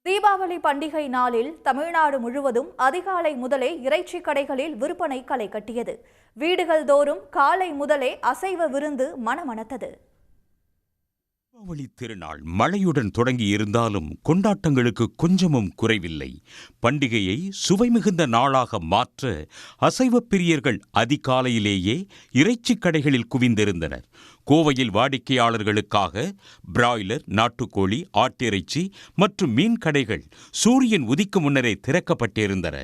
தீபாவளி பண்டிகை நாளில் தமிழ்நாடு முழுவதும் அதிகாலை முதலே இறைச்சி கடைகளில் விற்பனை களை கட்டியது. வீடுகள் தோறும் காலை முதலே அசைவ விருந்து மணமணத்தது. தீபாவளி திருநாள் மழையுடன் தொடங்கி இருந்தாலும் கொண்டாட்டங்களுக்கு கொஞ்சமும் குறைவில்லை. பண்டிகையை சுவை மிகுந்த நாளாக மாற்ற அசைவ பிரியர்கள் அதிகாலையிலேயே இறைச்சி கடைகளில் குவிந்திருந்தனர். கோவையில் வாடிக்கையாளர்களுக்காக பிராய்லர், நாட்டுக்கோழி, ஆட்டிறைச்சி மற்றும் மீன் கடைகள் சூரியன் உதிக்கும் முன்னரே திறக்கப்பட்டிருந்தன.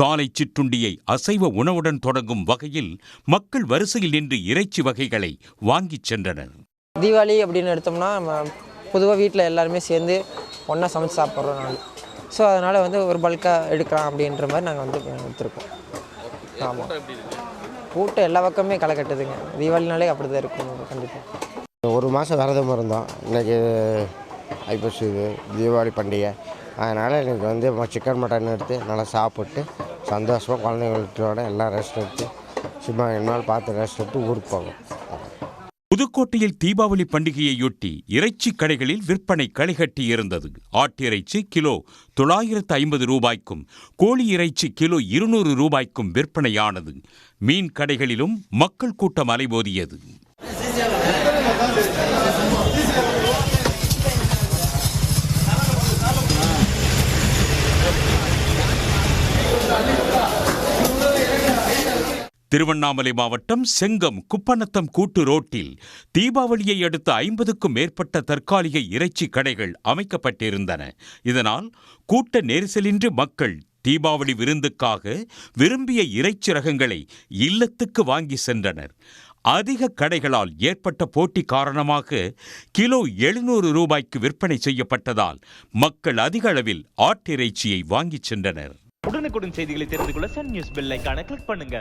காலை சிற்றுண்டியை அசைவ உணவுடன் தொடங்கும் வகையில் மக்கள் வரிசையில் நின்று இறைச்சி வகைகளை வாங்கிச் சென்றனர். தீபாவளி அப்படின்னு எடுத்தோம்னா நம்ம பொதுவாக வீட்டில் எல்லாருமே சேர்ந்து ஒன்றா சமைச்சு சாப்பிட்றோம் நாள். ஸோ அதனால் ஒரு பல்காக எடுக்கலாம் அப்படின்ற மாதிரி நாங்கள் எடுத்துருக்கோம். ஆமாம், கூட்டம் எல்லா பக்கமே களை கட்டுதுங்க. தீபாவளினாலே அப்படி தான் இருக்கும். கண்டிப்பாக ஒரு மாதம் விரதம் இருந்தோம். இன்றைக்கி ஐப்பசி தீபாவளி பண்டிகை. அதனால் இன்றைக்கி சிக்கன் மட்டன் எடுத்து நல்லா சாப்பிட்டு சந்தோஷமாக குழந்தைங்களோட எல்லாம் ரெஸ்ட் எடுத்து சும்மா என்னால் பார்த்து ரெஸ்ட் எடுத்து ஊருக்கு போவோம். புதுக்கோட்டையில் தீபாவளி பண்டிகையையொட்டி இறைச்சி கடைகளில் விற்பனை களைகட்டி இருந்தது. ஆட்டிறைச்சி கிலோ 950 ரூபாய்க்கும் கோழி இறைச்சி கிலோ 200 ரூபாய்க்கும் விற்பனையானது. மீன் கடைகளிலும் மக்கள் கூட்டம் அலைமோதியது. திருவண்ணாமலை மாவட்டம் செங்கம் குப்பநத்தம் கூட்டு ரோட்டில் தீபாவளியை அடுத்து 50க்கும் மேற்பட்ட தற்காலிக இறைச்சி கடைகள் அமைக்கப்பட்டிருந்தன. இதனால் கூட்ட நெரிசலின்றி மக்கள் தீபாவளி விருந்துக்காக விரும்பிய இறைச்சி ரகங்களை இல்லத்துக்கு வாங்கி சென்றனர். அதிக கடைகளால் ஏற்பட்ட போட்டி காரணமாக கிலோ 700 ரூபாய்க்கு விற்பனை செய்யப்பட்டதால் மக்கள் அதிக அளவில் ஆட்டிறைச்சியை வாங்கி சென்றனர். உடனுக்குடன் செய்திகளை தெரிந்து கொள்ள சன் நியூஸ் பெல் ஐகானை கிளிக் பண்ணுங்க.